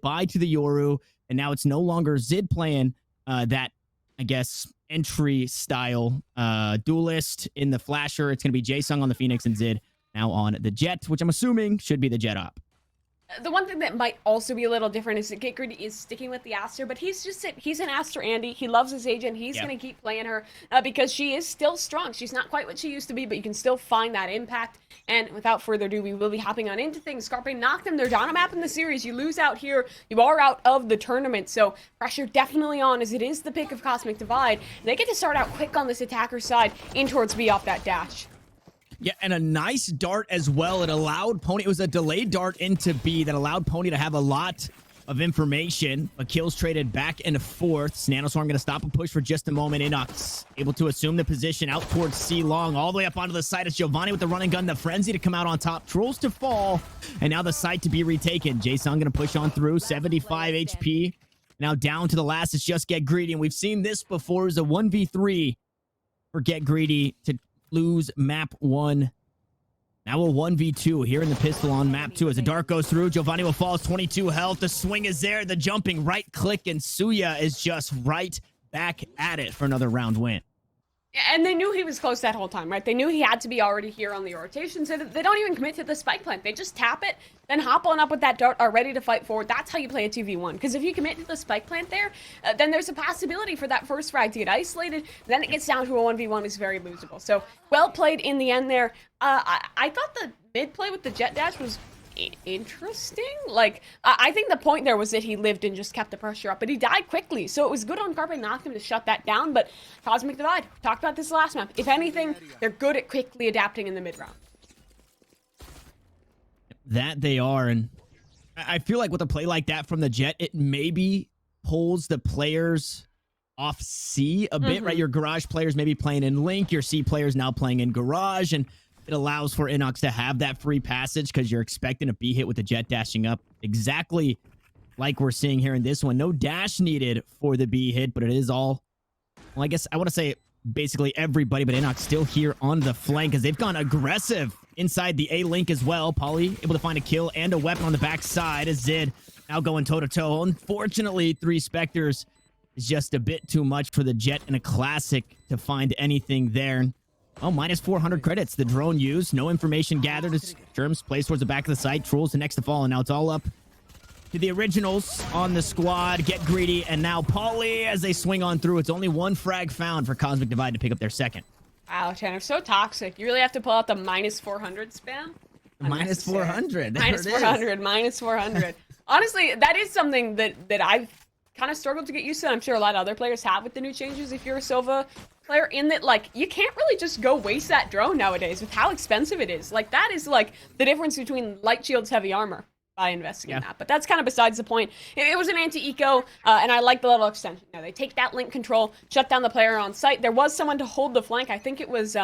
goodbye to the Yoru, and now it's no longer Zid playing that, I guess, entry style duelist in the flasher. It's going to be Jaesung on the Phoenix and Zid now on the Jet, which I'm assuming should be the Jet op. The one thing that might also be a little different is that Get Greedy is sticking with the Aster, but he's an Aster Andy. He loves his agent. He's going to keep playing her because she is still strong. She's not quite what she used to be, but you can still find that impact. And without further ado, we will be hopping on into things. Carpe Noctem, they're down a map in the series. You lose out here, you are out of the tournament. So pressure definitely on, as it is the pick of Cosmic Divide. They get to start out quick on this attacker side in towards B off that dash. Yeah, and a nice dart as well. It allowed Pony, it was a delayed dart into B that allowed Pony to have a lot of information, but kills traded back and forth. Nanoswarm going to stop a push for just a moment. Inox able to assume the position out towards C long, all the way up onto the side. It's Giovanni with the running gun, the Frenzy to come out on top, Trolls to fall, and now the site to be retaken. Jaesung going to push on through, 75 HP. Now down to the last, it's just Get Greedy, and we've seen this before. It's a 1v3 for Get Greedy to lose map 1. Now a 1v2 here in the pistol on map 2 as the dart goes through. Giovanni will fall, 22 health. The swing is there, the jumping right click, and Suya is just right back at it for another round win. And they knew he was close that whole time, right? They knew he had to be already here on the rotation, so they don't even commit to the spike plant. They just tap it, then hop on up with that dart, are ready to fight forward. That's how you play a 2v1. Because if you commit to the spike plant there, then there's a possibility for that first frag to get isolated. Then it gets down to a 1v1 is very losable. So well played in the end there. I thought the mid play with the jet dash was interesting. Like, I think the point there was that he lived and just kept the pressure up, but he died quickly, so it was good on Carpe Noctem to shut that down. But Cosmic Divide, talked about this last map, if anything, they're good at quickly adapting in the mid round. That they are, and I feel like with a play like that from the Jet, it maybe pulls the players off C a bit, right? Your Garage players maybe playing in Link, your C players now playing in Garage, and it allows for Inox to have that free passage because you're expecting a B hit with the Jet dashing up, exactly like we're seeing here in this one. No dash needed for the B hit, but it is all, well, I guess I want to say basically everybody, but Inox still here on the flank as they've gone aggressive inside the A link as well. Polly able to find a kill and a weapon on the backside as Zid now going toe-to-toe. Unfortunately, 3 Spectres is just a bit too much for the Jet in a Classic to find anything there. Oh, minus 400 credits. The drone used. No information gathered as Germs placed towards the back of the site. Trolls the next to fall, and now it's all up to the originals on the squad. Get Greedy, and now Polly as they swing on through. It's only 1 frag found for Cosmic Divide to pick up their second. Wow, Tanner, so toxic. You really have to pull out the minus 400 spam? Minus 400. Minus 400, minus 400. Honestly, that is something that I've kind of struggled to get used to. I'm sure a lot of other players have with the new changes if you're a Sova player, in that, like, you can't really just go waste that drone nowadays with how expensive it is. Like, that is, like, the difference between light shields, heavy armor by investing in that. But that's kind of besides the point. It was an anti-eco, and I like the level extension. Now, they take that link control, shut down the player on site. There was someone to hold the flank. I think it was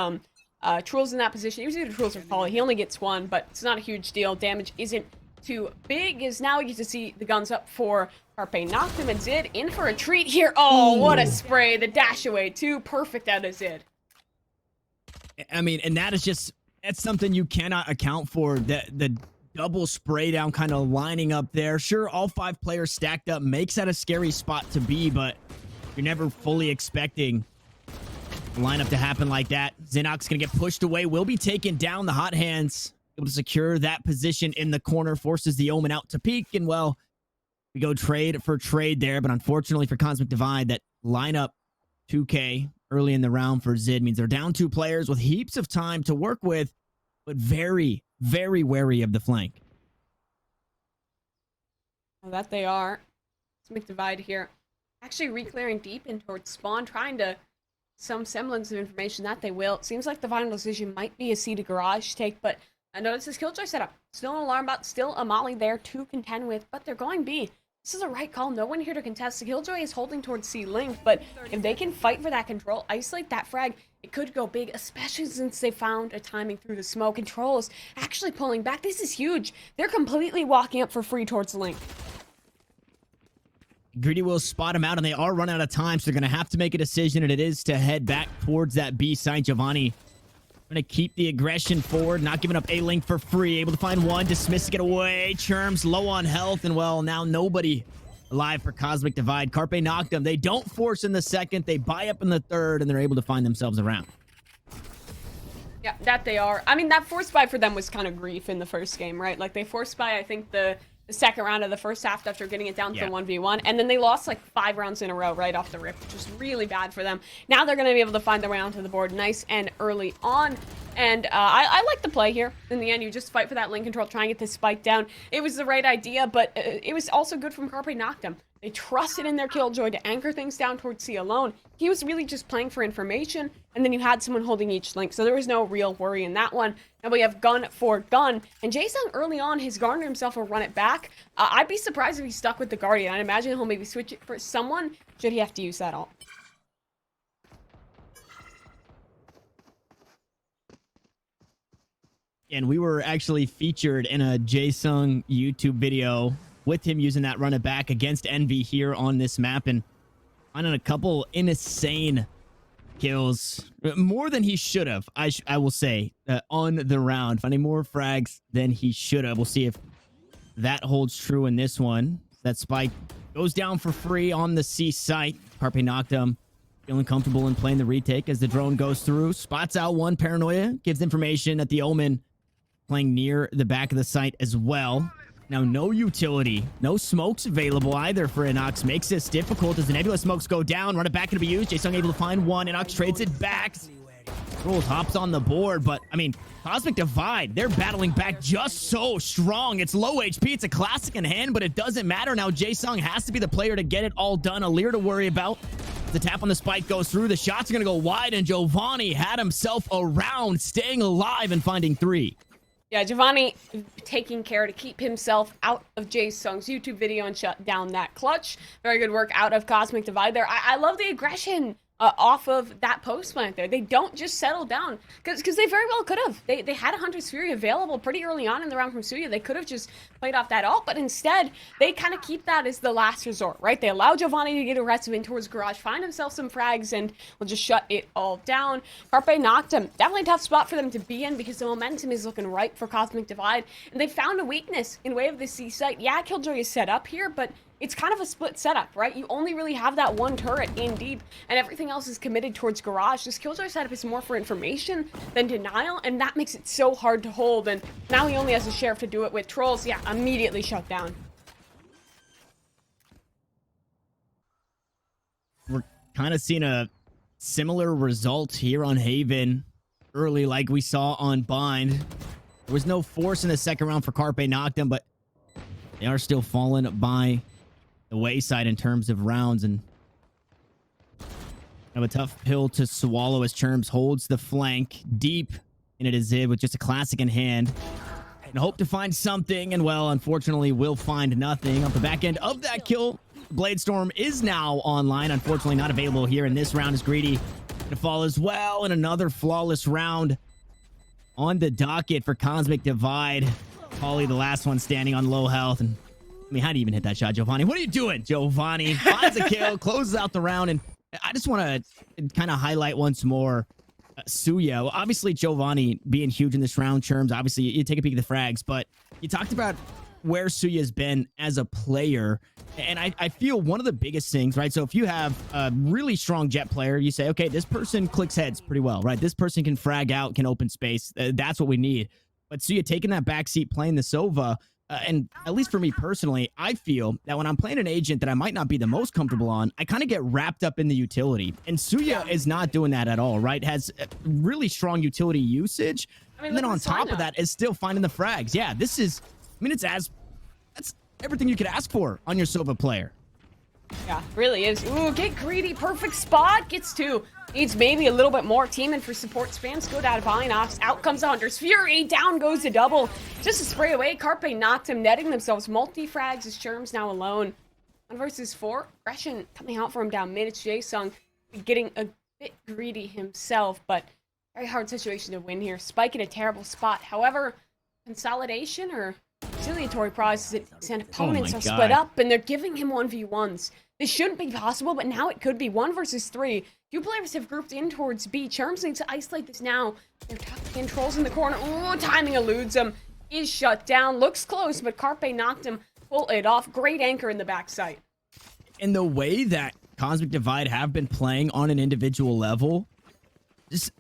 Truls in that position. It was either Truls or Polly. He only gets 1, but it's not a huge deal. Damage isn't too big, as now you get to see the guns up for Carpe Noctem, and Zid in for a treat here. Oh, what a spray. The dash away, too perfect out of Zid. I mean, and that is just, that's something you cannot account for. The double spray down kind of lining up there. Sure, all 5 players stacked up makes that a scary spot to be, but you're never fully expecting the lineup to happen like that. Xenox gonna get pushed away, will be taken down. The hot hands able to secure that position in the corner, forces the Omen out to peek, and well, we go trade for trade there, but unfortunately for Cosmic Divide, that lineup 2K early in the round for Zid means they're down 2 players with heaps of time to work with, but very, very wary of the flank. Well, that they are. Cosmic Divide here. Actually re-clearing deep in towards spawn, trying to some semblance of information that they will. It seems like the final decision might be a C to Garage take, but I notice this Killjoy setup. Still an alarm bot, still a Molly there to contend with, but they're going B. This is a right call. No one here to contest. The Killjoy is holding towards C link, but if they can fight for that control, isolate that frag, it could go big, especially since they found a timing through the smoke. Controls actually pulling back. This is huge. They're completely walking up for free towards the link. Greedy will spot him out, and they are running out of time, so they're going to have to make a decision, and it is to head back towards that B site. Giovanni Gonna keep the aggression forward, not giving up A-Link for free. Able to find one, dismissing it away. Churms low on health, and well, now nobody alive for Cosmic Divide. Carpe Noctem, they don't force in the second, they buy up in the third, and they're able to find themselves around. Yeah, that they are. I mean, that force buy for them was kind of grief in the first game, right? Like, they force buy, I think, the second round of the first half after getting it down to 1v1, and then they lost like 5 rounds in a row right off the rip, which was really bad for them. Now they're going to be able to find their way onto the board nice and early on, and I like the play here. In the end, you just fight for that lane control, try and get this spike down. It was the right idea, but it was also good from Carpe Noctem. They trusted in their Killjoy to anchor things down towards C alone. He was really just playing for information, and then you had someone holding each link, so there was no real worry in that one. Now we have gun for gun, and Jason early on has garnered himself a run it back. I'd be surprised if he stuck with the Guardian. I'd imagine he'll maybe switch it for someone should he have to use that ult. And we were actually featured in a Jason YouTube video with him using that run it back against Envy here on this map, and finding a couple insane kills, more than he should have, I will say, on the round, finding more frags than he should have. We'll see if that holds true in this one. That spike goes down for free on the C site. Carpe Noctem feeling comfortable in playing the retake as the drone goes through, spots out one. Paranoia gives information that the Omen playing near the back of the site as well. Now, no utility, no smokes available either for Inox. Makes this difficult as the Nebula smokes go down. Run it back into be used. Jason able to find one. Inox trades it back. Rolls hops on the board, but, I mean, Cosmic Divide, they're battling back just so strong. It's low HP. It's a classic in hand, but it doesn't matter. Now, Jason has to be the player to get it all done. Alir to worry about. The tap on the spike goes through. The shots are going to go wide, and Giovanni had himself around, staying alive and finding 3. Yeah, Giovanni taking care to keep himself out of Jason's YouTube video and shut down that clutch. Very good work out of Cosmic Divide there. I love the aggression off of that post plant there. They don't just settle down, because they very well could have. They had a Hunter's Fury available pretty early on in the round from Suya. They could have just played off that ult, but instead, they kind of keep that as the last resort, right? They allow Giovanni to get aggressive in towards Garage, find himself some frags, and will just shut it all down. Carpe Noctem, definitely a tough spot for them to be in because the momentum is looking right for Cosmic Divide, and they found a weakness in way of the C site. Yeah, Killjoy is set up here, but it's kind of a split setup, right? You only really have that one turret in deep, and everything else is committed towards Garage. This Killjoy setup is more for information than denial, and that makes it so hard to hold. And now he only has a Sheriff to do it with. Trolls, yeah, immediately shut down. We're kind of seeing a similar result here on Haven early, like we saw on Bind. There was no force in the second round for Carpe Noctem, but they are still falling by the wayside in terms of rounds, and have a tough pill to swallow as Churms holds the flank deep into the Zib with just a classic in hand and hope to find something, and well, unfortunately will find nothing. Off the back end of that kill, Bladestorm is now online, unfortunately not available here in this round as Greedy to fall as well, and another flawless round on the docket for Cosmic Divide. Paulie, the last one standing on low health, and I mean, how do you even hit that shot, Giovanni? What are you doing? Giovanni finds a kill, closes out the round, and I just want to kind of highlight once more Suya. Well, obviously, Giovanni being huge in this round, Churms, obviously, you take a peek at the frags, but you talked about where Suya's been as a player, and I feel one of the biggest things, right? So if you have a really strong jet player, you say, okay, this person clicks heads pretty well, right? This person can frag out, can open space. That's what we need. But Suya taking that backseat, playing the Sova, and at least for me personally, I feel that when I'm playing an agent that I might not be the most comfortable on, I kind of get wrapped up in the utility. And Suya is not doing that at all, right? Has really strong utility usage. I mean, and then on top of that is still finding the frags. Yeah, this is, I mean, that's everything you could ask for on your Sova player. Yeah, really is. Ooh, get greedy. Perfect spot. Gets 2. Needs maybe a little bit more. Teaming for support spams. Go down to Inox. Out comes the Hunter's Fury. Down goes the double. Just a spray away. Carpe Noctem netting themselves multi-frags as Sherm's now alone. 1 versus 4. Aggression coming out for him down mid. It's Jason getting a bit greedy himself, but very hard situation to win here. Spike in a terrible spot. However, consolidation or conciliatory prizes and opponents my are God. split up and they're giving him 1v1s. This shouldn't be possible, but now it could be 1 versus 3. Two players have grouped in towards B. Charms needs to isolate this now. They're tucking in, Trolls in the corner. Ooh, timing eludes him. Is shut down. Looks close, but Carpe Noctem pull it off. Great anchor in the backside. And the way that Cosmic Divide have been playing on an individual level,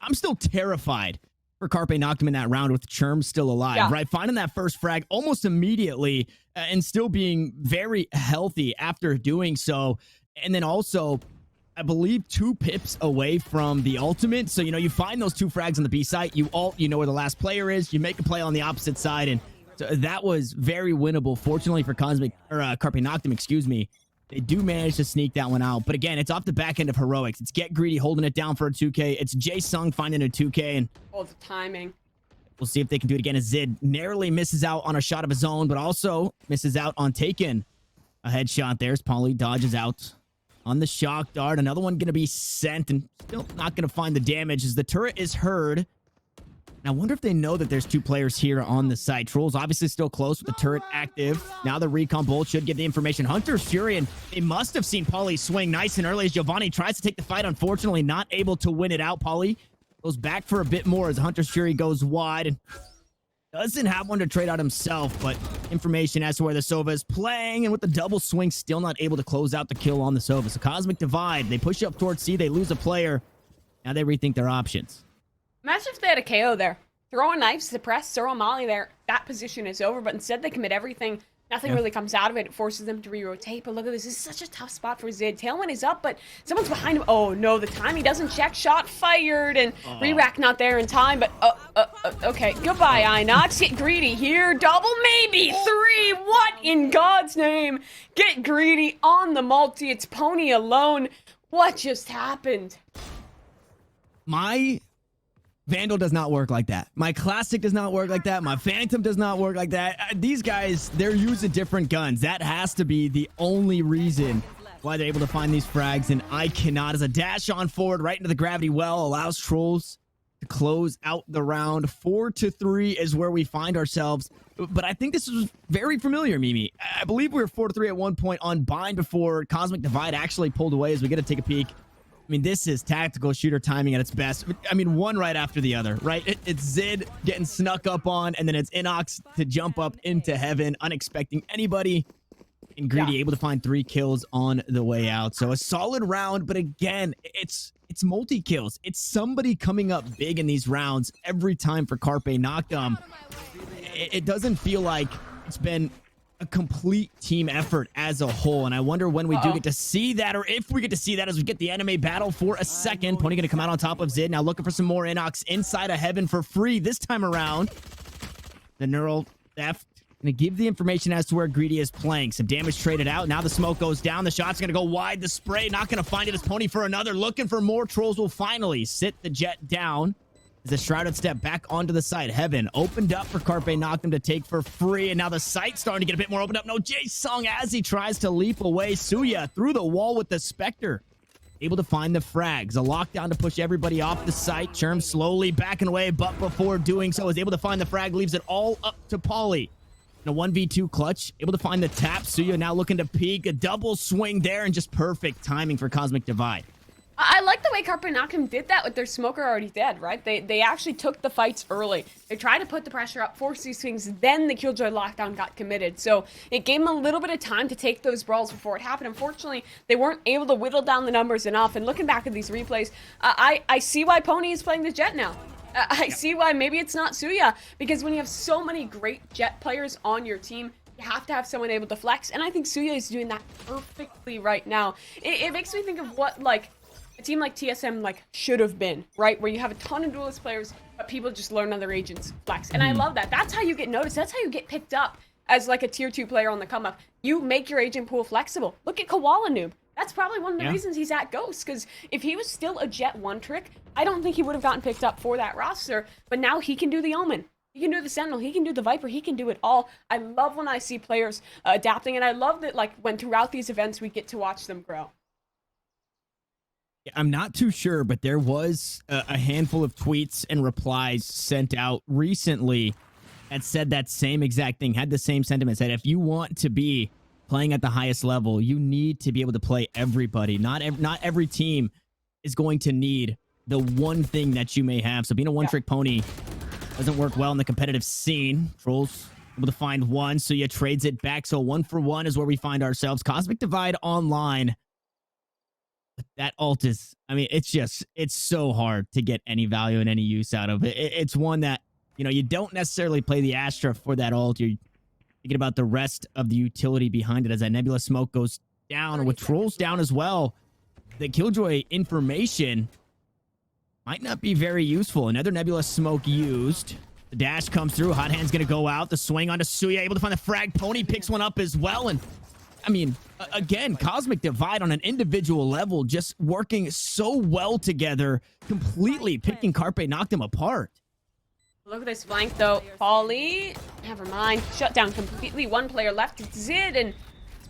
I'm still terrified for Carpe Noctem in that round with Churm still alive, right? Finding that first frag almost immediately and still being very healthy after doing so. And then also, I believe 2 pips away from the ultimate. So, you find those 2 frags on the B site. You know where the last player is. You make a play on the opposite side. And so that was very winnable. Fortunately for Carpe Noctem, excuse me. They do manage to sneak that one out. But again, it's off the back end of heroics. It's Get Greedy holding it down for a 2K. It's Jae Sung finding a 2K. And oh, the timing. We'll see if they can do it again as Zid narrowly misses out on a shot of his own, but also misses out on taking a headshot. There's Polly, dodges out on the shock dart. Another one going to be sent and still not going to find the damage as the turret is heard. And I wonder if they know that there's 2 players here on the site. Trolls obviously still close with the turret active. Now the recon bolt should get the information. Hunter's Fury, and they must have seen Polly swing nice and early as Giovanni tries to take the fight. Unfortunately, not able to win it out. Polly goes back for a bit more as Hunter's Fury goes wide and doesn't have one to trade out himself, but information as to where the Sova is playing, and with the double swing, still not able to close out the kill on the Sova. So Cosmic Divide, they push up towards C, they lose a player. Now they rethink their options. Imagine if they had a KO there. Throw a knife, suppress, throw a molly there. That position is over, but instead they commit everything. Nothing really comes out of it. It forces them to re-rotate, but look at this. This is such a tough spot for Zid. Tailwind is up, but someone's behind him. Oh, no, the time he doesn't check. Shot fired, and re-rack not there in time, but okay. Goodbye, Inox. Get greedy here. Double, maybe. 3. What in God's name? Get greedy on the multi. It's Pony alone. What just happened? My Vandal does not work like that. My Classic does not work like that. My Phantom does not work like that. These guys, they're using different guns. That has to be the only reason why they're able to find these frags, and I cannot. As a dash on forward right into the gravity well allows Trolls to close out the round. 4-3 is where we find ourselves. But I think this was very familiar, Mimi. I believe we were 4-3 at one point on Bind before Cosmic Divide actually pulled away as we get to take a peek. I mean, this is tactical shooter timing at its best. I mean, one right after the other, right? It's Zid getting snuck up on, and then it's Inox to jump up into heaven, unexpecting anybody. And Greedy able to find 3 kills on the way out. So a solid round, but again, it's multi-kills. It's somebody coming up big in these rounds every time for Carpe Noctem. It doesn't feel like it's been a complete team effort as a whole, and I wonder when we do get to see that, or if we get to see that as we get the anime battle for a second. Pony gonna come out on top of Zid, now looking for some more Inox inside of heaven for free this time around. The neural theft gonna give the information as to where Greedy is playing. Some damage traded out. Now the smoke goes down. The shot's gonna go wide. The spray not gonna find it as Pony for another. Looking for more. Trolls will finally sit the jet down. As the Shrouded step back onto the site. Heaven opened up for Carpe Noctem to take for free. And now the site's starting to get a bit more opened up. No, Jae Sung as he tries to leap away. Suya through the wall with the Spectre. Able to find the frags. A lockdown to push everybody off the site. Churm slowly backing away, but before doing so is able to find the frag. Leaves it all up to Polly. In a 1v2 clutch. Able to find the tap. Suya now looking to peek. A double swing there and just perfect timing for Cosmic Divide. I like the way Carpe Noctem did that with their smoker already dead, right? They actually took the fights early. They tried to put the pressure up, force these swings, then the Killjoy lockdown got committed. So it gave them a little bit of time to take those brawls before it happened. Unfortunately, they weren't able to whittle down the numbers enough. And looking back at these replays, I see why Pony is playing the Jet now. I see why maybe it's not Suya, because when you have so many great Jet players on your team, you have to have someone able to flex. And I think Suya is doing that perfectly right now. It makes me think of what, like, a team like TSM should have been, right? Where you have a ton of duelist players, but people just learn other agents flex. And I love that. That's how you get noticed. That's how you get picked up as like a tier 2 player on the come up. You make your agent pool flexible. Look at Koala Noob. That's probably one of the reasons he's at Ghost, because if he was still a Jet 1 trick, I don't think he would have gotten picked up for that roster. But now he can do the Omen. He can do the Sentinel. He can do the Viper. He can do it all. I love when I see players adapting, and I love that when throughout these events we get to watch them grow. I'm not too sure, but there was a handful of tweets and replies sent out recently that said that same exact thing, had the same sentiment, said if you want to be playing at the highest level, you need to be able to play everybody. Not every team is going to need the one thing that you may have. So being a one-trick pony doesn't work well in the competitive scene. Trolls able to find one, so you trades it back. So 1-for-1 is where we find ourselves. Cosmic Divide online. But that ult is, I mean, it's so hard to get any value and any use out of it. It's one that, you know, you don't necessarily play the Astra for that ult. You're thinking about the rest of the utility behind it as that Nebula smoke goes down. With Trolls down as well, the Killjoy information might not be very useful. Another Nebula smoke used. The dash comes through. Hot Hand's going to go out. The swing onto Suya, able to find the frag. Pony picks one up as well. And I mean, again, Cosmic Divide on an individual level, just working so well together, completely picking Carpe Noctem apart. Look at this flank, though. Polly, never mind. Shut down completely. One player left. Zid and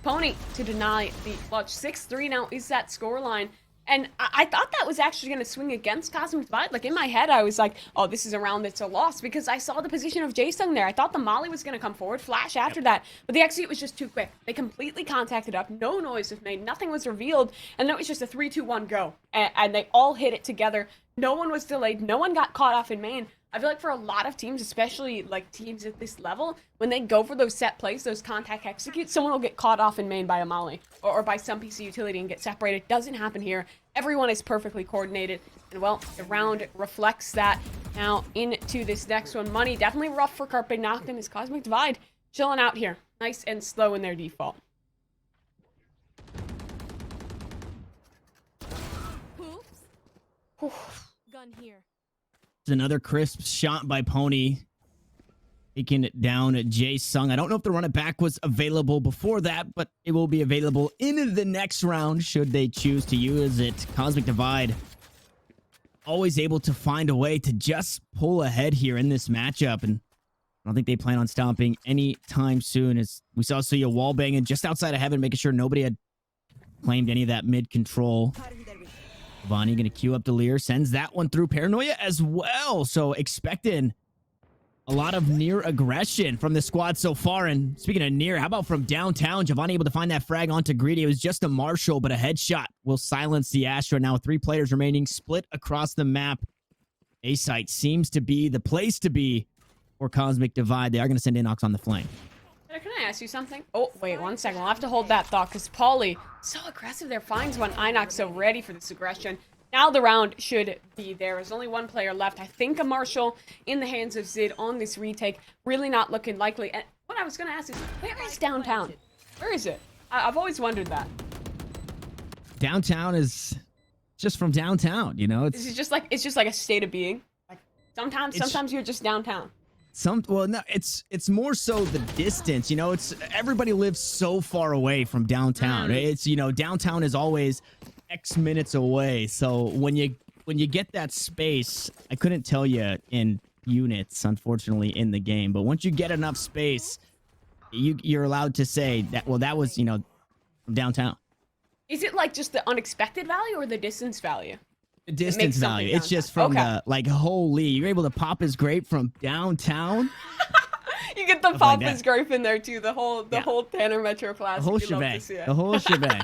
Pony to deny the clutch. 6-3 now is that scoreline. And I thought that was actually going to swing against Cosmic Divide. Like, in my head, I was like, oh, this is a round that's a loss, because I saw the position of Jaesung there. I thought the Molly was going to come forward, flash after that, but the execute was just too quick. They completely contacted up. No noise was made. Nothing was revealed. And then it was just a 3-2-1 go. And they all hit it together. No one was delayed. No one got caught off in main. I feel like for a lot of teams, especially like teams at this level, when they go for those set plays, those contact executes, someone will get caught off in main by a Molly or by some piece of utility and get separated. Doesn't happen here. Everyone is perfectly coordinated. And well, the round reflects that. Now into this next one. Money definitely rough for Carpe Noctem. Is Cosmic Divide chilling out here. Nice and slow in their default. Gun here. Another crisp shot by Pony, taking it down Jaesung. I don't know if the run it back was available before that, but it will be available in the next round should they choose to use it. Cosmic Divide always able to find a way to just pull ahead here in this matchup, and I don't think they plan on stopping anytime soon. As we saw Suya wall banging just outside of heaven, making sure nobody had claimed any of that mid control. Vani gonna queue up the Lear, sends that one through. Paranoia as well, so expecting a lot of near aggression from the squad so far. And speaking of near, how about from downtown? Giovanni able to find that frag onto Greedy. It was just a Marshall, but a headshot will silence the Astra. Now 3 players remaining, split across the map. A-site seems to be the place to be for Cosmic Divide. They are gonna send Inox on the flank. Can I ask you something? Oh, wait, 1 second. We'll have to hold that thought, because Polly, so aggressive there, finds one. Inox so ready for this aggression. Now the round should be there. There's only 1 player left. I think a Marshall in the hands of Zid on this retake. Really not looking likely. And what I was going to ask is, where is downtown? Where is it? I've always wondered that. Downtown is just from downtown, you know? It's just like a state of being. Like sometimes you're just downtown. Well, no, it's more so the distance, you know. It's everybody lives so far away from downtown. It's, you know, downtown is always X minutes away. So when you get that space, I couldn't tell you in units, unfortunately, in the game, but once you get enough space, you're allowed to say that, well, that was, you know, from downtown. Is it like just the unexpected value or the distance value? The distance value. It's just from the, like, holy, you're able to pop his grape from downtown. You get the pop his grape in there too. The whole Tanner Metro Classic. The whole shebang. The whole shebang.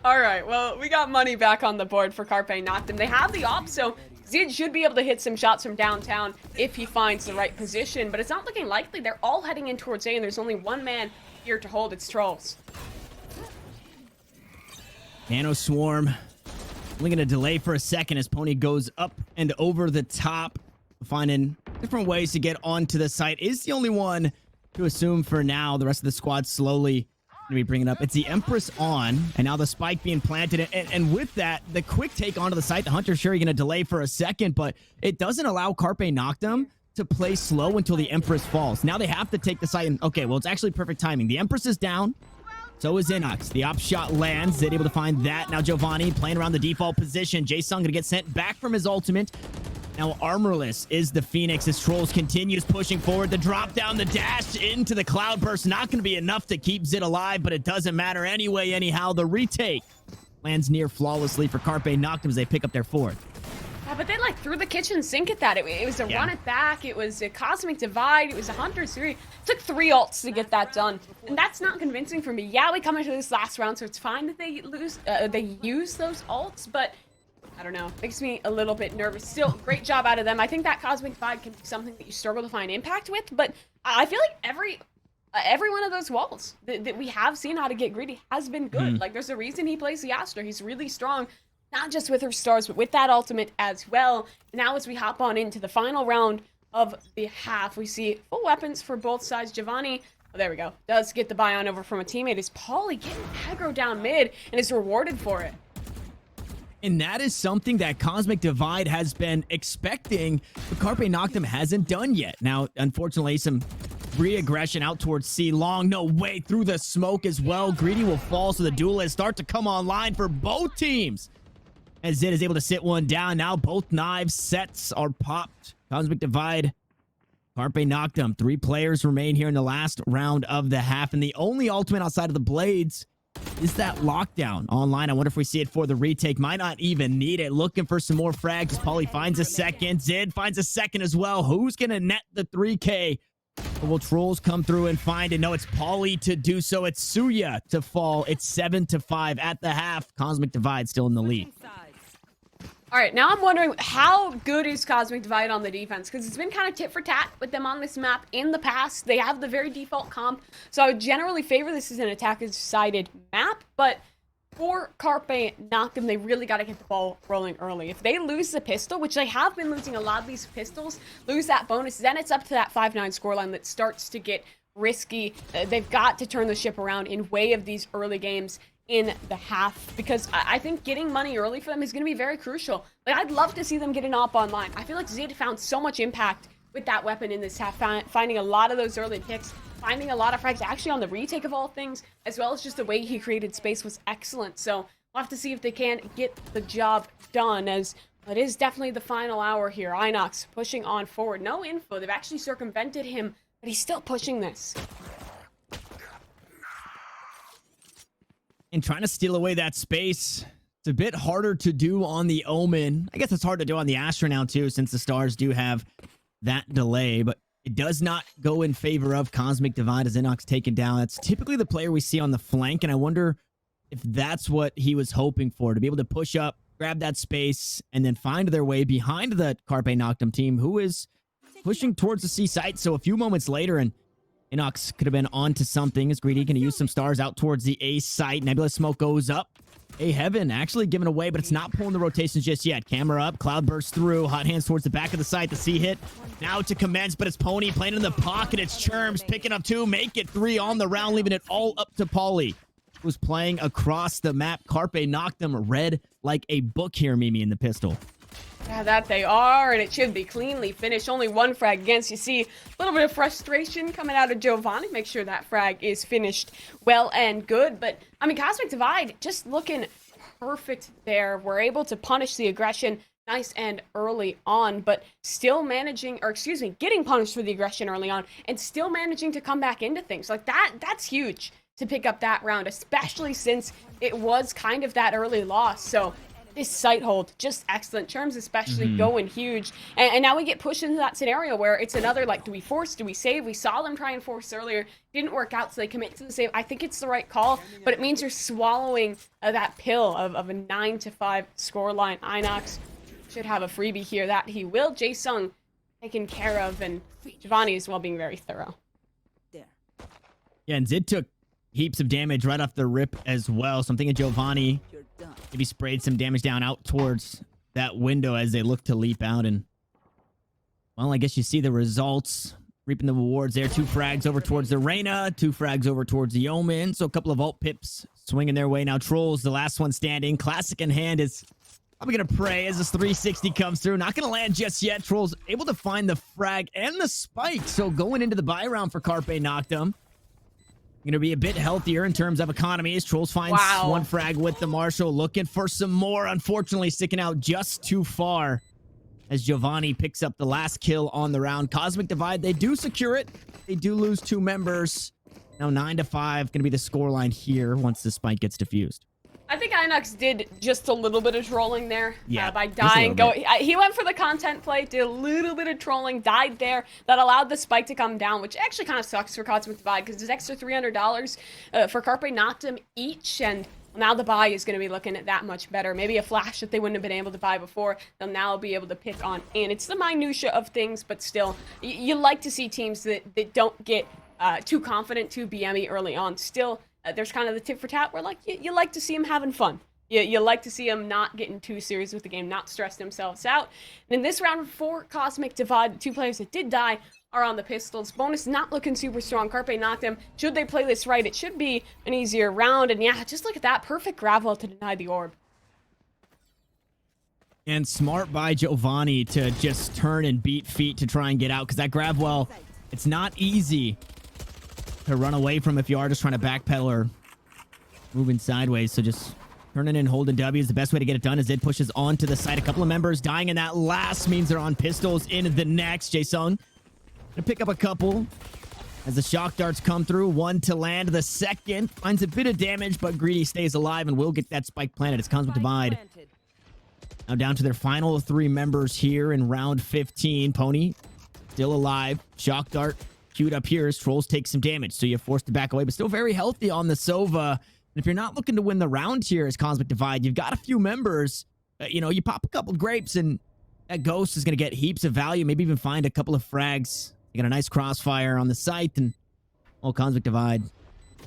All right, well, we got money back on the board for Carpe Noctem. They have the op, so Zid should be able to hit some shots from downtown if he finds the right position, but it's not looking likely. They're all heading in towards A, and there's only 1 man here to hold. It's Trolls. Nano Swarm. Only going to delay for a second as Pony goes up and over the top, finding different ways to get onto the site. Is the only one to assume for now. The rest of the squad slowly going to be bringing up. It's the Empress on, and now the spike being planted. And with that, the quick take onto the site, the Hunter's sure going to delay for a second, but it doesn't allow Carpe Noctem to play slow until the Empress falls. Now they have to take the site, and okay, well, it's actually perfect timing. The Empress is down. So is Inox. The op shot lands. They're able to find that. Now Giovanni playing around the default position. Jaesung going to get sent back from his ultimate. Now armorless is the Phoenix as Trolls continues pushing forward. The drop down, the dash into the Cloudburst. Not going to be enough to keep Zid alive, but it doesn't matter anyhow. The retake lands near flawlessly for Carpe Noctem as they pick up their 4th. Yeah, but they like threw the kitchen sink at that. It was a run it back. It was a cosmic divide. It was a Hunter's Fury. It took 3 ults to get that done, and that's not convincing for me. Yeah, we come into this last round, so it's fine that they use those ults, but I don't know. Makes me a little bit nervous. Still, great job out of them. I think that cosmic divide can be something that you struggle to find impact with, but I feel like every one of those walls that we have seen how to get greedy has been good. Like, there's a reason he plays the Astra. He's really strong. Not just with her stars, but with that ultimate as well. Now as we hop on into the final round of the half, we see full weapons for both sides. Giovanni, oh, there we go, does get the buy on over from a teammate. Is Paulie getting aggro down mid and is rewarded for it. And that is something that Cosmic Divide has been expecting, but Carpe Noctem hasn't done yet. Now, unfortunately, some re-aggression out towards C. Long, no way, through the smoke as well. Greedy will fall, so the duelists start to come online for both teams. As Zid is able to sit one down. Now both knives sets are popped. Cosmic Divide, Carpe Noctem. 3 players remain here in the last round of the half. And the only ultimate outside of the Blades is that lockdown online. I wonder if we see it for the retake. Might not even need it. Looking for some more frags as Paulie finds a second. Zid finds a second as well. Who's going to net the 3K? Or will Trolls come through and find it? No, it's Paulie to do so. It's Suya to fall. It's 7-5 at the half. Cosmic Divide still in the lead. All right, now I'm wondering how good is Cosmic Divide on the defense, because it's been kind of tit for tat with them on this map in the past. They have the very default comp, so I would generally favor this as an attacker-sided map, but for Carpe Noctem, they really got to get the ball rolling early. If they lose the pistol, which they have been losing a lot of these pistols, lose that bonus, then it's up to that 5-9 scoreline that starts to get risky. They've got to turn the ship around in way of these early games in the half, because I think getting money early for them is going to be very crucial. Like, I'd love to see them get an op online. I feel like Zid found so much impact with that weapon in this half, finding a lot of those early picks, finding a lot of frags actually on the retake of all things, as well as just the way he created space was excellent. So we'll have to see if they can get the job done, as it is definitely the final hour here. Inox pushing on forward. No info. They've actually circumvented him, but he's still pushing this. And trying to steal away that space. It's a bit harder to do on the Omen. I guess it's hard to do on the Astra now too, since the stars do have that delay, but it does not go in favor of Cosmic Divide as Inox taken down. That's typically the player we see on the flank, and I wonder if that's what he was hoping for, to be able to push up, grab that space, and then find their way behind the Carpe Noctem team, who is pushing towards the C site. So a few moments later, and Inox could have been onto something. Is Greedy going to use some stars out towards the A site? Nebula Smoke goes up. A Heaven actually given away, but it's not pulling the rotations just yet. Camera up, Cloud bursts through, hot hands towards the back of the site. The C hit now to commence, but it's Pony playing in the pocket. It's Churms picking up 2, make it 3 on the round, leaving it all up to Paulie, who's playing across the map. Carpe Noctem read like a book here, Mimi, in the pistol. Yeah, that they are, and it should be cleanly finished. Only 1 frag against. You see a little bit of frustration coming out of Giovanni. Make sure that frag is finished well and good. But, I mean, Cosmic Divide just looking perfect there. We're able to punish the aggression nice and early on, but still managing, or excuse me, getting punished for the aggression early on, and still managing to come back into things. Like, that's huge to pick up that round, especially since it was kind of that early loss. So this site hold, just excellent. Churms especially going huge. And now we get pushed into that scenario where it's another, like, do we force, do we save? We saw them try and force earlier. Didn't work out, so they commit to the save. I think it's the right call, but it means you're swallowing that pill of a 9-5 scoreline. Inox should have a freebie here. That he will. Jae-Sung taken care of, and Giovanni as well being very thorough. Yeah, and Zid took heaps of damage right off the rip as well. So I'm thinking Giovanni maybe sprayed some damage down out towards that window as they look to leap out. And, well, I guess you see the results. Reaping the rewards there. 2 frags over towards the Reyna. 2 frags over towards the Omen. So a couple of ult pips swinging their way. Now Trolls, the last one standing. Classic in hand, is probably going to pray as this 360 comes through. Not going to land just yet. Trolls able to find the frag and the spike. So going into the buy round for Carpe Noctem. Going to be a bit healthier in terms of economy as Trolls finds 1 frag with the Marshall. Looking for some more. Unfortunately, sticking out just too far as Giovanni picks up the last kill on the round. Cosmic Divide, they do secure it. They do lose 2 members. Now 9-5 going to be the scoreline here once the spike gets diffused. I think think Inox did just a little bit of trolling there. Yeah, By just a little dying. He went for the content play, did a little bit of trolling, died there. That allowed the spike to come down, which actually kind of sucks for Cosmic Divide because it's extra $300 for Carpe Noctem each, and now the buy is going to be looking at that much better. Maybe a flash that they wouldn't have been able to buy before, they'll now be able to pick on. And it's the minutia of things, but still, you like to see teams that don't get too confident, too BME early on. Still, there's kind of the tit for tat where like you like to see them having fun. You like to see them not getting too serious with the game, not stress themselves out. And in this round for Cosmic Divide, the 2 players that did die are on the pistols. Bonus not looking super strong. Carpe Noctem, should they play this right, it should be an easier round. And yeah, just look at that. Perfect grab well to deny the orb. And smart by Giovanni to just turn and beat feet to try and get out, because that grab well, it's not easy to run away from if you are just trying to backpedal or moving sideways. So just turning and holding W is the best way to get it done as it pushes onto the side. A couple of members dying in that last means they're on pistols in the next. Jaesung gonna pick up a couple as the shock darts come through. One to land. The second finds a bit of damage, but Greedy stays alive and will get that spike planted. It's Cosmic Divide now down to their final 3 members here in round 15. Pony still alive. Shock dart queued up here as Trolls take some damage, so you're forced to back away, but still very healthy on the Sova. And if you're not looking to win the round here as Cosmic Divide, you've got a few members. You pop a couple grapes and that Ghost is going to get heaps of value, maybe even find a couple of frags. You got a nice crossfire on the site, and Cosmic Divide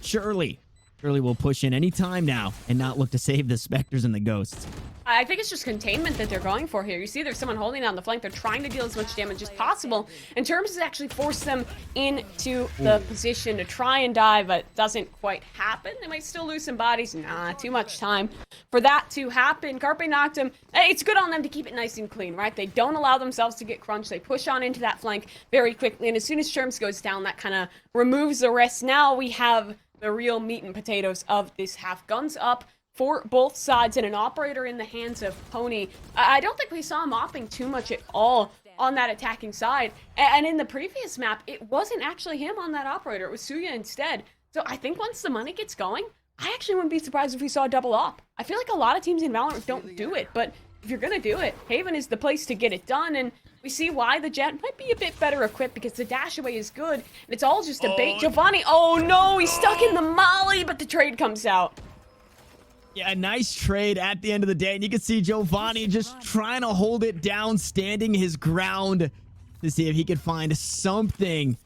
surely will push in any time now and not look to save the Spectres and the Ghosts. I think it's just containment that they're going for here. You see there's someone holding down the flank. They're trying to deal as much damage as possible. And Terms has actually forced them into the position to try and die, but it doesn't quite happen. They might still lose some bodies. Nah, too much time for that to happen. Carpe Noctem, it's good on them to keep it nice and clean, right? They don't allow themselves to get crunched. They push on into that flank very quickly. And as soon as Terms goes down, that kind of removes the rest. Now we have the real meat and potatoes of this half. Guns up for both sides and an operator in the hands of Pony. I don't think we saw him opping too much at all on that attacking side. And in the previous map, it wasn't actually him on that operator. It was Suya instead. So I think once the money gets going, I actually wouldn't be surprised if we saw a double op. I feel like a lot of teams in Valorant don't do it, but if you're gonna do it, Haven is the place to get it done. And we see why the Jet might be a bit better equipped, because the dash away is good. And it's all just a bait. Giovanni, oh no, he's stuck in the molly, but the trade comes out. Yeah, a nice trade at the end of the day. And you can see Giovanni just trying to hold it down, standing his ground to see if he could find something.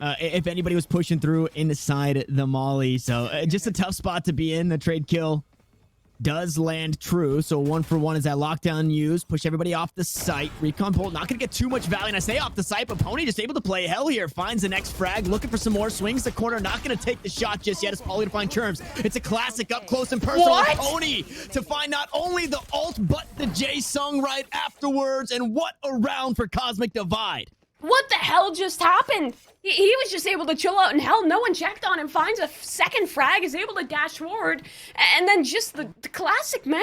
If anybody was pushing through inside the molly. So just a tough spot to be in. The trade kill does land true. So 1 for 1 is that lockdown used. Push everybody off the site. Recon Bolt not going to get too much value. And I say off the site, but Pony just able to play hell here. Finds the next frag. Looking for some more. Swings the corner. Not going to take the shot just yet. It's Polly to find Terms. It's a classic up close and personal. What? Pony to find not only the ult, but the Jaesung right afterwards. And what a round for Cosmic Divide. What the hell just happened? He was just able to chill out, and hell, no one checked on him. Finds a second frag, is able to dash forward, and then just the classic, man.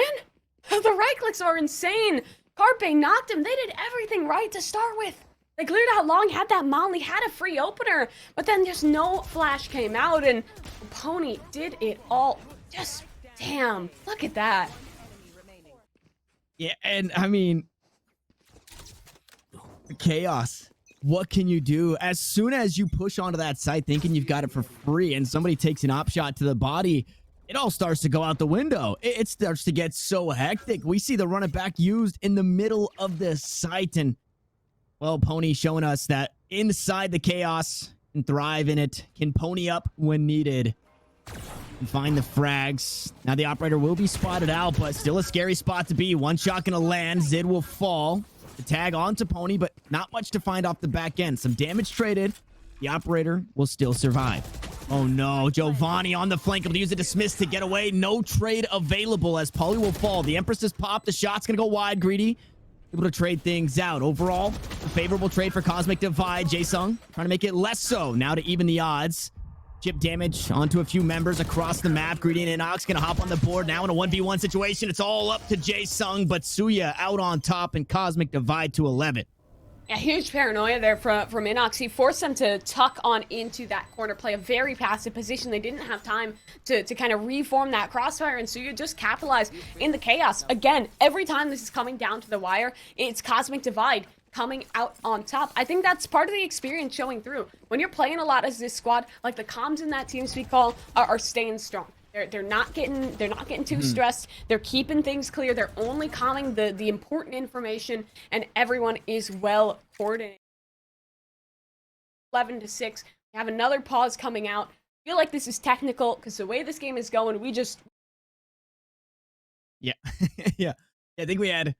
The right clicks are insane. Carpe Noctem, they did everything right to start with. They cleared out long, had that molly, had a free opener, but then just no flash came out, and Pony did it all. Just, damn, look at that. Yeah, and I mean, chaos. What can you do? As soon as you push onto that site thinking you've got it for free and somebody takes an op shot to the body, it all starts to go out the window. It starts to get so hectic. We see the run it back used in the middle of the site. And, well, Pony showing us that inside the chaos and thrive in it, can pony up when needed and find the frags. Now the operator will be spotted out, but still a scary spot to be. One shot gonna land. Zid will fall. The tag onto Pony, but not much to find off the back end. Some damage traded. The operator will still survive. Oh no, Giovanni on the flank, able to use a dismiss to get away. No trade available as Polly will fall. The Empress has popped. The shot's gonna go wide. Greedy able to trade things out. Overall, a favorable trade for Cosmic Divide. Jaesung trying to make it less so now to even the odds. Chip damage onto a few members across the map. Greedy and Inox gonna hop on the board now in a 1v1 situation. It's all up to Jaesung, but Suya out on top and Cosmic Divide to 11. A huge paranoia there from Inox. He forced them to tuck on into that corner, play a very passive position. They didn't have time to kind of reform that crossfire, and so you just capitalize in the chaos. Again, every time this is coming down to the wire, it's Cosmic Divide coming out on top. I think that's part of the experience showing through. When you're playing a lot as this squad, like the comms in that TeamSpeak call are staying strong. They're not getting too stressed. They're keeping things clear. They're only calling the important information, and everyone is well coordinated. 11-6. We have another pause coming out. I feel like this is technical because the way this game is going, we just yeah. Yeah. I think we had,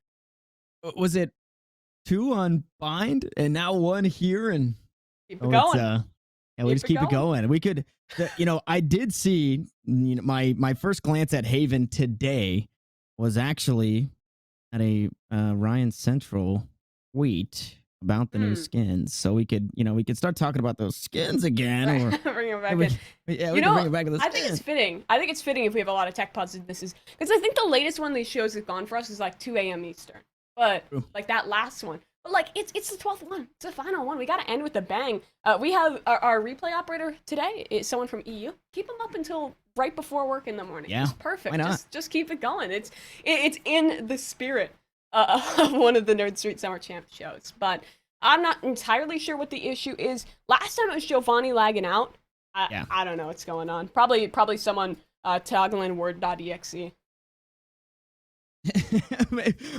was it 2 on bind and now 1 here, and keep it going. Yeah, we just keep it going. We could, I did see, my first glance at Haven today was actually at a Ryan Central tweet about the new skins. So we could start talking about those skins again, or bring it back in. Yeah, we can bring it back to the skins. I think it's fitting. I think it's fitting if we have a lot of tech pods. This is because I think the latest one these shows has gone for us is like 2 a.m. Eastern, but like that last one. But like it's the 12th one. It's the final one. We gotta end with a bang. We have our replay operator today is someone from EU. Keep him up until right before work in the morning. Yeah, it's perfect. Why not? Just keep it going. It's in the spirit of one of the Nerd Street Summer Champ shows. But I'm not entirely sure what the issue is. Last time it was Giovanni lagging out. I don't know what's going on. Probably someone toggling word.exe.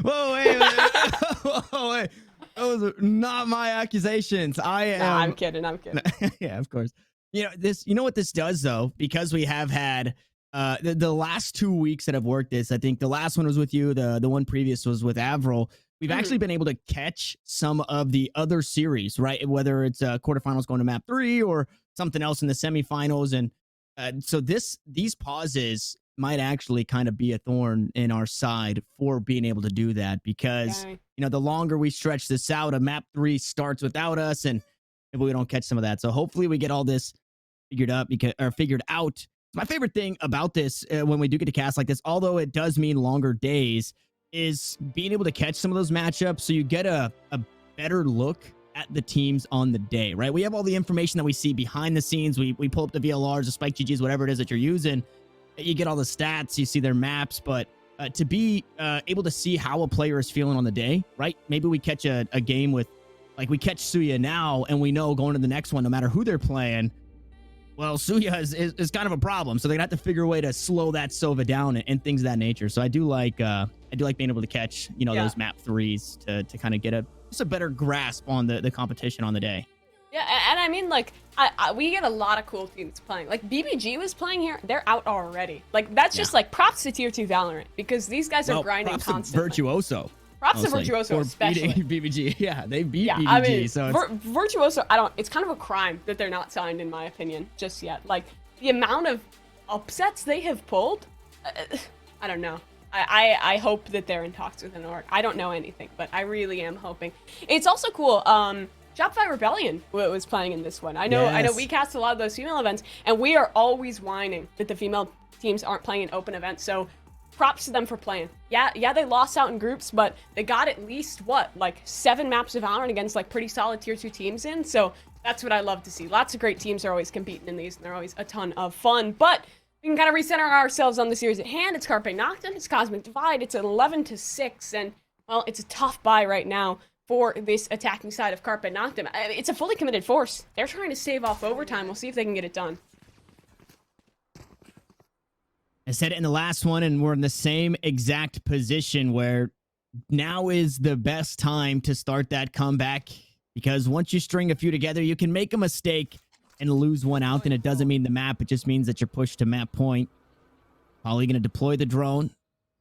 Whoa, wait. Those are not my accusations. I'm kidding. Yeah, of course. You know what this does though, because we have had the last 2 weeks that I've worked this. I think the last one was with you. The one previous was with Avril. We've actually been able to catch some of the other series, right? Whether it's quarterfinals going to map 3 or something else in the semifinals, and so these pauses might actually kind of be a thorn in our side for being able to do that, because the longer we stretch this out, a map 3 starts without us, and if we don't catch some of that. So hopefully we get all this figured out. My favorite thing about this when we do get to cast like this, although it does mean longer days, is being able to catch some of those matchups so you get a better look at the teams on the day, right? We have all the information that we see behind the scenes. We pull up the VLRs, the Spike GGs, whatever it is that you're using. You get all the stats, you see their maps, but to be able to see how a player is feeling on the day, right? Maybe we catch a game with, like we catch Suya now, and we know going to the next one, no matter who they're playing, well, Suya is kind of a problem. So they're gonna have to figure a way to slow that Sova down and things of that nature. So I do like being able to catch, those map 3s to kind of get just a better grasp on the competition on the day. Yeah, and I mean, like, we get a lot of cool teams playing. Like, BBG was playing here. They're out already. Like, that's just, like, props to Tier 2 Valorant, because these guys are grinding constantly. Virtuoso. Props to Virtuoso, especially. BBG. Yeah, they beat BBG. I mean, so Virtuoso, it's kind of a crime that they're not signed, in my opinion, just yet. Like, the amount of upsets they have pulled, I don't know. I hope that they're in talks with an org. I don't know anything, but I really am hoping. It's also cool. Shopify Rebellion was playing in this one. I know we cast a lot of those female events, and we are always whining that the female teams aren't playing in open events. So props to them for playing. Yeah, they lost out in groups, but they got at least, like 7 maps of Valorant against like pretty solid tier 2 teams in. So that's what I love to see. Lots of great teams are always competing in these, and they're always a ton of fun. But we can kind of recenter ourselves on the series at hand. It's Carpe Noctem, it's Cosmic Divide, it's 11-6, and well, it's a tough buy right now for this attacking side of Carpe Noctem. It's a fully committed force. They're trying to save off overtime. We'll see if they can get it done. I said it in the last one, and we're in the same exact position where now is the best time to start that comeback, because once you string a few together, you can make a mistake and lose one out, and it doesn't mean the map. It just means that you're pushed to map point. Probably going to deploy the drone,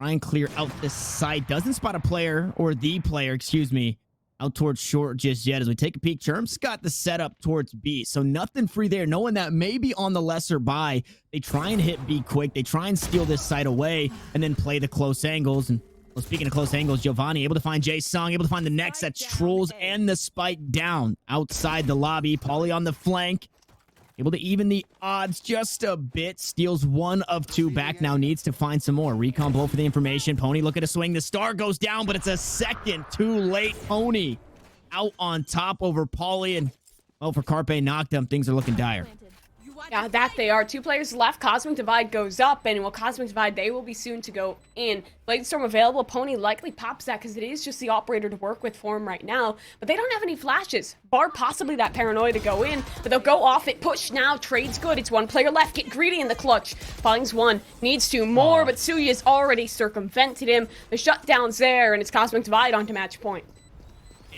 try and clear out this site. Doesn't spot a player, or the player, excuse me, out towards short just yet. As we take a peek, Germ's got the setup towards B, so nothing free there, knowing that maybe on the lesser buy, they try and hit B quick, they try and steal this site away, and then play the close angles. And well, speaking of close angles, Giovanni able to find Jae-Sung, able to find the next, that's Trolls, and the spike down outside the lobby. Pauly on the flank, able to even the odds just a bit. Steals 1 of 2 back, now needs to find some more. Recon blow for the information. Pony looking to swing. The star goes down, but it's a second too late. Pony out on top over Pauly. And, well, for Carpe Noctem, things are looking dire. Yeah, that they are. 2 players left. Cosmic Divide goes up, and well, Cosmic Divide, they will be soon to go in. Bladestorm available. Pony likely pops that because it is just the operator to work with for him right now. But they don't have any flashes. Bar possibly that Paranoia to go in, but they'll go off it. Push now. Trade's good. It's 1 player left. Get greedy in the clutch. Finds 1. Needs 2 more, but Suya's already circumvented him. The shutdown's there, and it's Cosmic Divide onto match point.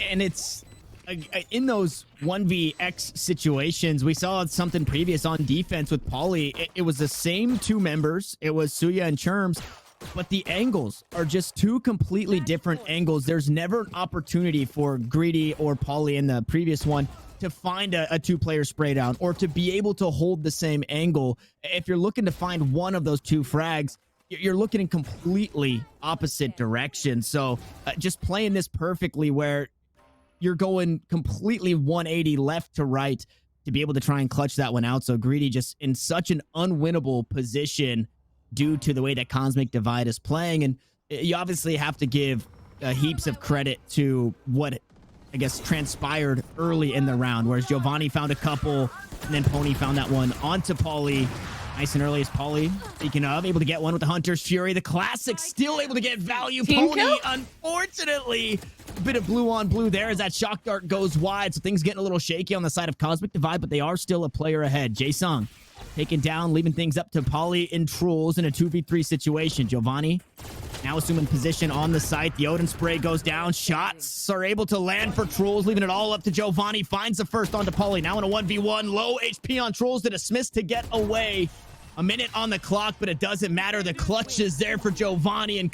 And it's in those 1vx situations, we saw something previous on defense with Pauly. It was the same 2 members. It was Suya and Churms, but the angles are just 2 completely different angles. There's never an opportunity for Greedy or Pauly in the previous one to find a 2-player spray down or to be able to hold the same angle. If you're looking to find one of those 2 frags, you're looking in completely opposite directions. So just playing this perfectly where you're going completely 180 left to right to be able to try and clutch that one out. So Greedy just in such an unwinnable position due to the way that Cosmic Divide is playing. And you obviously have to give heaps of credit to what, I guess, transpired early in the round, whereas Giovanni found a couple and then Pony found that one onto Pauly. Nice and early as Pauly, speaking of, able to get one with the Hunter's Fury. The Classic still able to get value. Team Pony, kill? unfortunately, a bit of blue on blue there as that shock dart goes wide. So things getting a little shaky on the side of Cosmic Divide, but they are still a player ahead. Jae-Sung taken down, leaving things up to Pauly and Trolls in a 2v3 situation. Giovanni now assuming position on the site. The Odin spray goes down. Shots are able to land for Trolls, leaving it all up to Giovanni. Finds the first onto Pauly. Now in a 1v1. Low HP on Trolls to dismiss to get away. A minute on the clock, but it doesn't matter. The clutch is there for Giovanni and